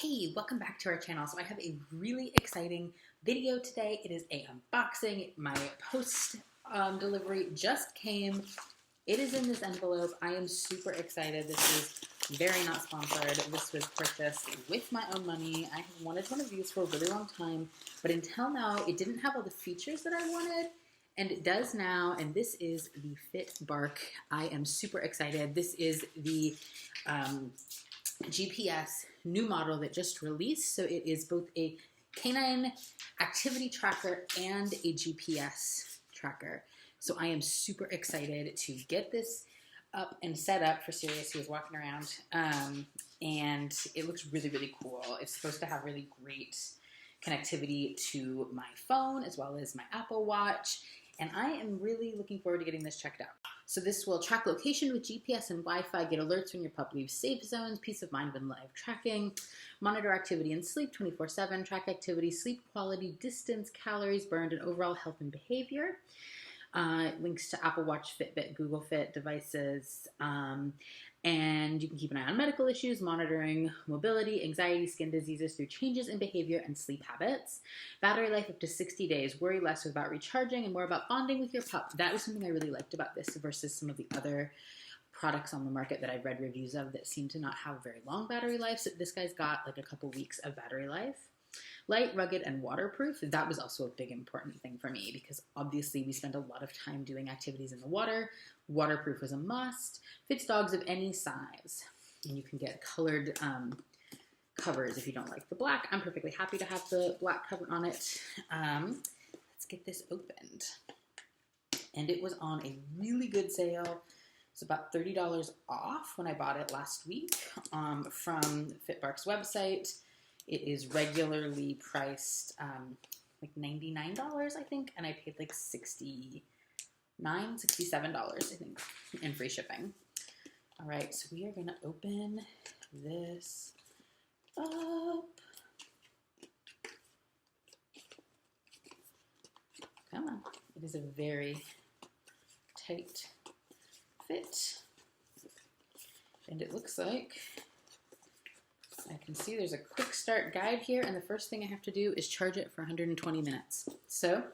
Hey, welcome back to our channel. So I have a really exciting video today. It is a unboxing. My post delivery just came. It is in this envelope. I am super excited. This is very not sponsored. This was purchased with my own money. I have wanted one of these for a really long time, but until now, it didn't have all the features that I wanted. And it does now, and this is the FitBark. I am super excited. This is the GPS new model that just released. So it is both a canine activity tracker and a GPS tracker. So I am super excited to get this up and set up for Sirius, who is walking around. And it looks really, really cool. It's supposed to have really great connectivity to my phone as well as my Apple Watch. And I am really looking forward to getting this checked out. So this will track location with GPS and Wi-Fi, get alerts when your pup leaves safe zones, peace of mind when live tracking, monitor activity and sleep 24/7, track activity, sleep quality, distance, calories burned, and overall health and behavior. Links to Apple Watch, Fitbit, Google Fit devices, and you can keep an eye on medical issues, monitoring mobility, anxiety, skin diseases through changes in behavior and sleep habits. Battery life up to 60 days. Worry less about recharging and more about bonding with your pup. That was something I really liked about this versus some of the other products on the market that I've read reviews of that seem to not have very long battery life. So this guy's got like a couple weeks of battery life. Light, rugged, and waterproof. That was also a big important thing for me because obviously we spend a lot of time doing activities in the water. Waterproof was a must. Fits dogs of any size. And you can get colored covers if you don't like the black. I'm perfectly happy to have the black cover on it. Let's get this opened. And it was on a really good sale. It's about $30 off when I bought it last week from FitBark's website. It is regularly priced like $99, I think, and I paid like $67, I think, in free shipping. All right, so we are going to open this up. Come on. It is a very tight fit, and it looks like I can see there's a quick start guide here, and the first thing I have to do is charge it for 120 minutes. So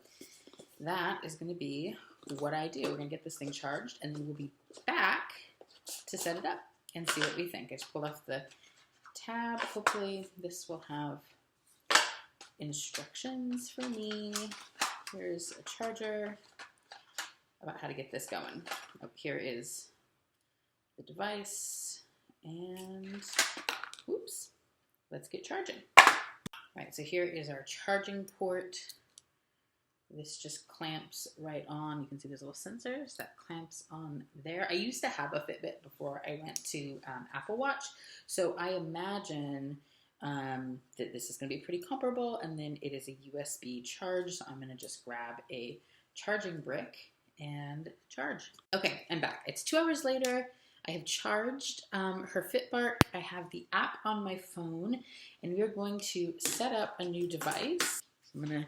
that is going to be what I do. We're going to get this thing charged, and then we'll be back to set it up and see what we think. I just pulled off the tab. Hopefully this will have instructions for me. Here's a charger about how to get this going. Oh, here is the device, and oops, let's get charging. All right, so here is our charging port. This just clamps right on. You can see there's little sensors that clamps on there. I used to have a Fitbit before I went to Apple Watch, so I imagine that this is going to be pretty comparable, and then it is a USB charge, so I'm going to just grab a charging brick and charge. Okay, I'm back. It's 2 hours later. I have charged her FitBark. I have the app on my phone, and we are going to set up a new device. I'm gonna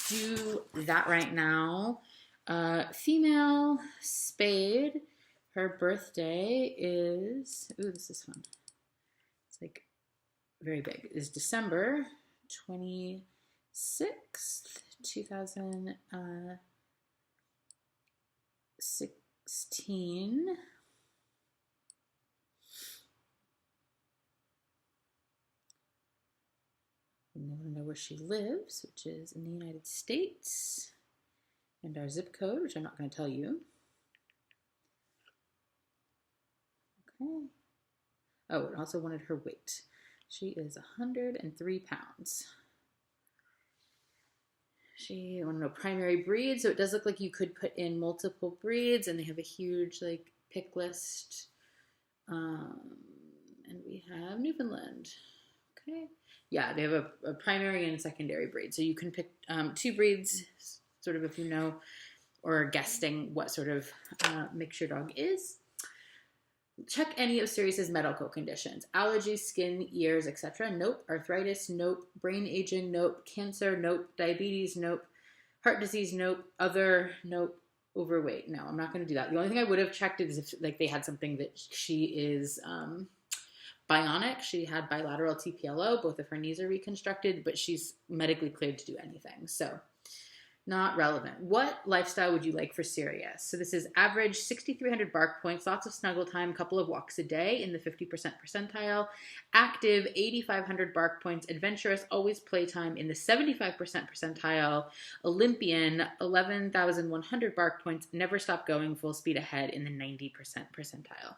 do that right now. Female spayed. Her birthday is, ooh, this is fun. It's like very big. It is December 26th, 2016. And I want to know where she lives, which is in the United States, and our zip code, which I'm not going to tell you. Okay. Oh, it also wanted her weight. She is 103 pounds. She wanted to know primary breed, so it does look like you could put in multiple breeds, and they have a huge like pick list. And we have Newfoundland. Okay. Yeah, they have a primary and secondary breed. So you can pick 2 breeds, sort of if you know, or guessing what sort of mix your dog is. Check any of Sirius's medical conditions. Allergies, skin, ears, etc. Nope. Arthritis, nope. Brain aging, nope. Cancer, nope. Diabetes, nope. Heart disease, nope. Other, nope. Overweight. No, I'm not going to do that. The only thing I would have checked is if like they had something that she is bionic. She had bilateral TPLO. Both of her knees are reconstructed, but she's medically cleared to do anything. So not relevant. What lifestyle would you like for Sirius? So this is average 6,300 bark points, lots of snuggle time, a couple of walks a day in the 50% percentile. Active, 8,500 bark points. Adventurous, always playtime in the 75% percentile. Olympian, 11,100 bark points, never stop going, full speed ahead in the 90% percentile.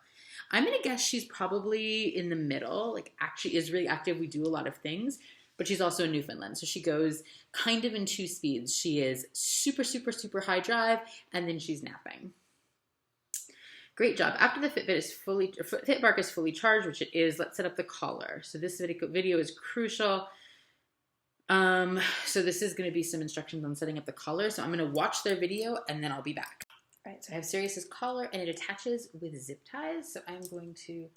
I'm going to guess she's probably in the middle, like actually is really active. We do a lot of things. But she's also in Newfoundland. So she goes kind of in two speeds. She is super, super, super high drive, and then she's napping. Great job. After the FitBark is fully charged, which it is, let's set up the collar. So this video is crucial. So this is going to be some instructions on setting up the collar. So I'm going to watch their video, and then I'll be back. All right, so I have Sirius's collar, and it attaches with zip ties. So I'm going to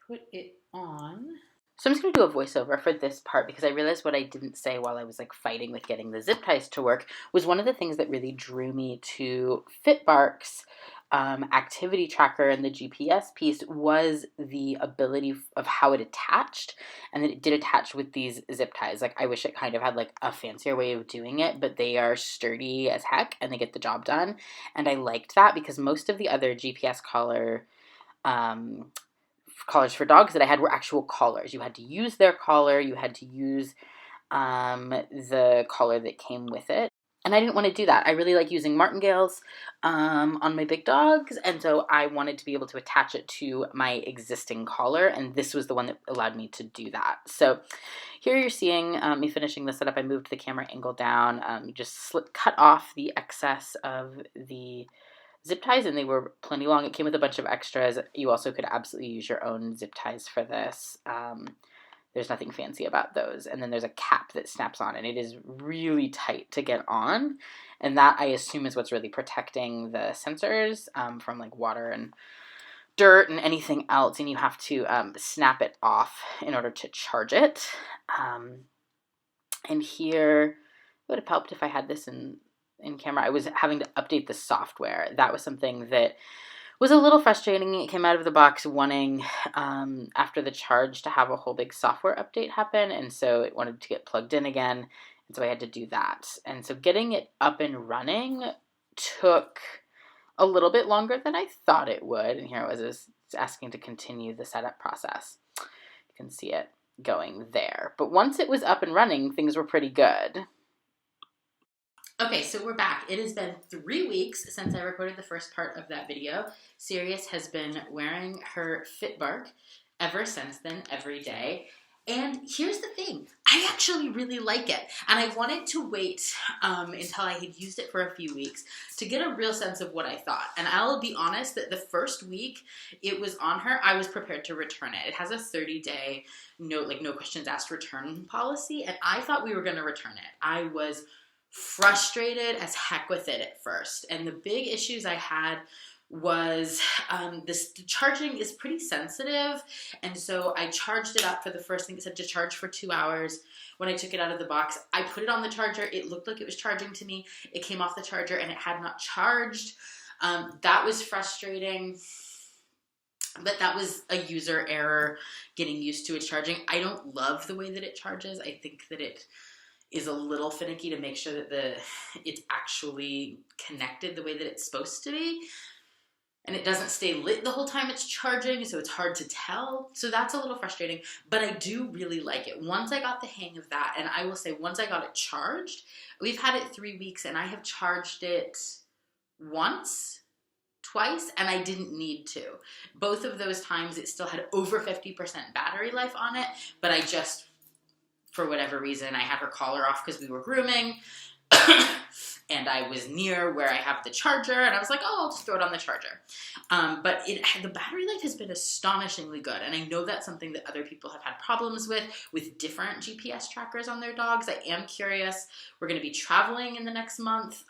put it on. So I'm just going to do a voiceover for this part because I realized what I didn't say while I was like fighting with getting the zip ties to work was one of the things that really drew me to FitBark's activity tracker and the GPS piece was the ability of how it attached, and that it did attach with these zip ties. Like I wish it kind of had like a fancier way of doing it, but they are sturdy as heck and they get the job done. And I liked that because most of the other GPS collars for dogs that I had were actual collars. You had to use their collar. You had to use the collar that came with it. And I didn't want to do that. I really like using martingales on my big dogs. And so I wanted to be able to attach it to my existing collar. And this was the one that allowed me to do that. So here you're seeing me finishing the setup. I moved the camera angle down. You just cut off the excess of the zip ties, and they were plenty long. It came with a bunch of extras. You also could absolutely use your own zip ties for this. There's nothing fancy about those. And then there's a cap that snaps on, and it is really tight to get on. And that, I assume, is what's really protecting the sensors from like water and dirt and anything else. And you have to snap it off in order to charge it. And here, it would have helped if I had this in camera. I was having to update the software. That was something that was a little frustrating. It came out of the box wanting, after the charge, to have a whole big software update happen, and so it wanted to get plugged in again, and so I had to do that. And so getting it up and running took a little bit longer than I thought it would, and here it was asking to continue the setup process. You can see it going there. But once it was up and running, things were pretty good. Okay, so we're back. It has been 3 weeks since I recorded the first part of that video. Sirius has been wearing her FitBark ever since then, every day. And here's the thing, I actually really like it. And I wanted to wait until I had used it for a few weeks to get a real sense of what I thought. And I'll be honest that the first week it was on her, I was prepared to return it. It has a 30-day no questions asked return policy, and I thought we were going to return it. I was frustrated as heck with it at first. And the big issues I had was the charging is pretty sensitive. And so I charged it up for the first thing. It said to charge for 2 hours. When I took it out of the box, I put it on the charger. It looked like it was charging to me. It came off the charger and it had not charged. That was frustrating. But that was a user error getting used to its charging. I don't love the way that it charges. I think that it is a little finicky to make sure that it's actually connected the way that it's supposed to be. And it doesn't stay lit the whole time it's charging, so it's hard to tell. So that's a little frustrating, but I do really like it. Once I got the hang of that, and I will say once I got it charged, we've had it 3 weeks, and I have charged it once, twice, and I didn't need to. Both of those times it still had over 50% battery life on it, but I just, for whatever reason, I had her collar off because we were grooming and I was near where I have the charger, and I was like, oh, I'll just throw it on the charger. But the battery life has been astonishingly good, and I know that's something that other people have had problems with different GPS trackers on their dogs. I am curious. We're going to be traveling in the next month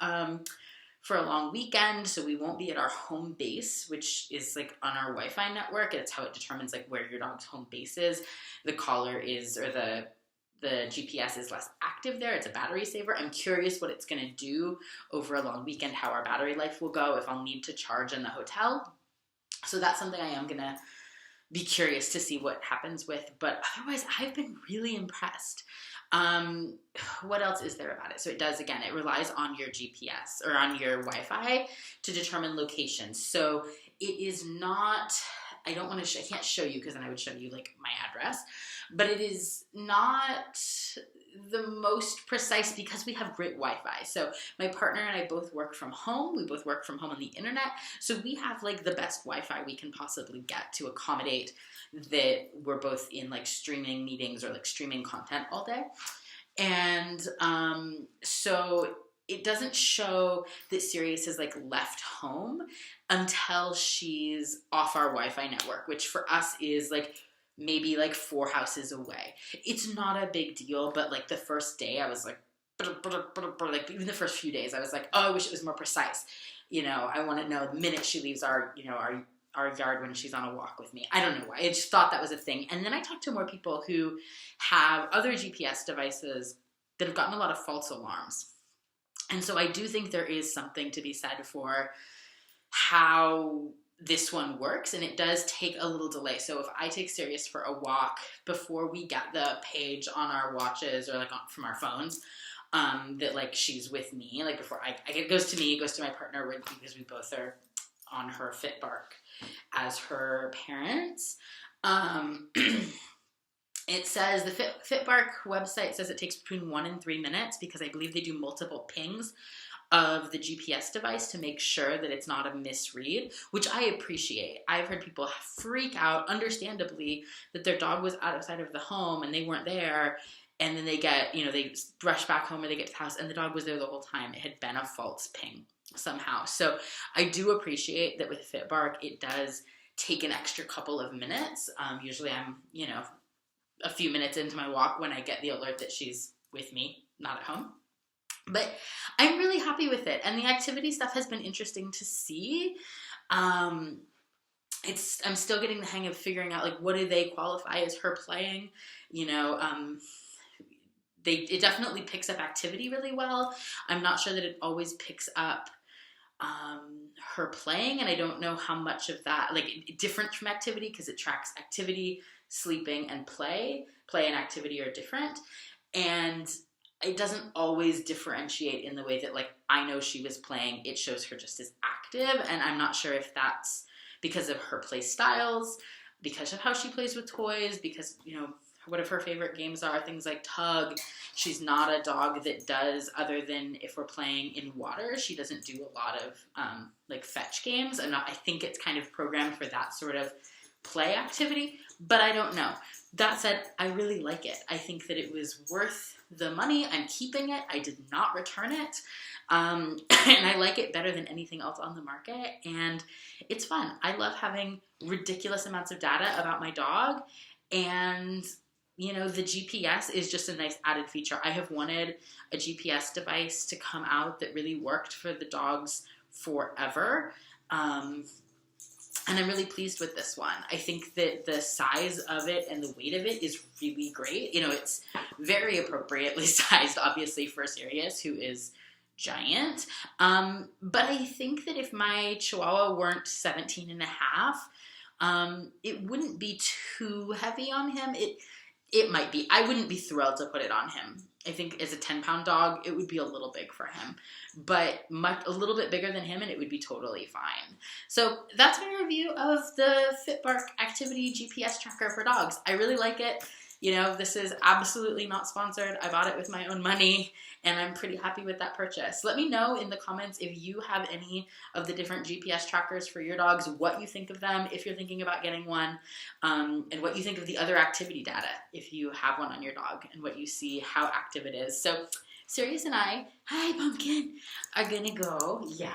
for a long weekend, so we won't be at our home base, which is like on our Wi-Fi network. It's how it determines like where your dog's home base is. The collar is, or the GPS is less active there. It's a battery saver. I'm curious what it's going to do over a long weekend, how our battery life will go, if I'll need to charge in the hotel. So that's something I am going to be curious to see what happens with. But otherwise, I've been really impressed. What else is there about it? So it does, again, it relies on your GPS or on your Wi-Fi to determine location. So it is not, I don't want to, I can't show you because then I would show you like my address, but it is not the most precise because we have great Wi-Fi. So my partner and I both work from home. We both work from home on the internet. So we have like the best Wi-Fi we can possibly get to accommodate that we're both in like streaming meetings or like streaming content all day. And so it doesn't show that Sirius has like left home until she's off our Wi-Fi network, which for us is like maybe like 4 houses away. It's not a big deal, but like the first day I was like, like even the first few days I was like, oh, I wish it was more precise. You know, I want to know the minute she leaves our, you know, our yard when she's on a walk with me. I don't know why. I just thought that was a thing. And then I talked to more people who have other GPS devices that have gotten a lot of false alarms. And so I do think there is something to be said for how this one works, and it does take a little delay. So if I take Sirius for a walk before we get the page on our watches or like from our phones, that like she's with me, like before it goes to me, it goes to my partner because we both are on her FitBark as her parents. It says the FitBark website says it takes between 1 and 3 minutes because I believe they do multiple pings of the GPS device to make sure that it's not a misread, which I appreciate. I've heard people freak out, understandably, that their dog was outside of the home and they weren't there, and then they get, you know, they rush back home or they get to the house and the dog was there the whole time. It had been a false ping somehow. So I do appreciate that with FitBark, it does take an extra couple of minutes. Usually I'm, you know, a few minutes into my walk when I get the alert that she's with me, not at home. But I'm really happy with it. And the activity stuff has been interesting to see. I'm still getting the hang of figuring out, like, what do they qualify as her playing? You know, it definitely picks up activity really well. I'm not sure that it always picks up her playing, and I don't know how much of that, like, different from activity, because it tracks activity, sleeping, and play. Play and activity are different. And it doesn't always differentiate in the way that, like, I know she was playing, it shows her just as active, and I'm not sure if that's because of her play styles, because of how she plays with toys, because, you know, what if her favorite games are things like tug. She's not a dog that does, other than if we're playing in water, she doesn't do a lot of like fetch games. I think it's kind of programmed for that sort of play activity, but I don't know. That said, I really like it. I think that it was worth the money. I'm keeping it. I did not return it. And I like it better than anything else on the market. And it's fun. I love having ridiculous amounts of data about my dog. And, you know, the GPS is just a nice added feature. I have wanted a GPS device to come out that really worked for the dogs forever. And I'm really pleased with this one. I think that the size of it and the weight of it is really great. You know, it's very appropriately sized, obviously, for Sirius, who is giant. But I think that if my Chihuahua weren't 17 and a half, it wouldn't be too heavy on him. It might be. I wouldn't be thrilled to put it on him. I think as a 10-pound dog, it would be a little big for him, but a little bit bigger than him, and it would be totally fine. So that's my review of the FitBark Activity GPS Tracker for dogs. I really like it. You know, this is absolutely not sponsored. I bought it with my own money, and I'm pretty happy with that purchase. Let me know in the comments if you have any of the different GPS trackers for your dogs, what you think of them, if you're thinking about getting one, and what you think of the other activity data, if you have one on your dog, and what you see, how active it is. So Sirius and I, hi Pumpkin, are gonna go, yeah,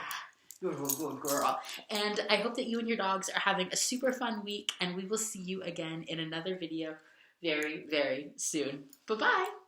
you're a good girl. And I hope that you and your dogs are having a super fun week, and we will see you again in another video very, very soon. Bye-bye.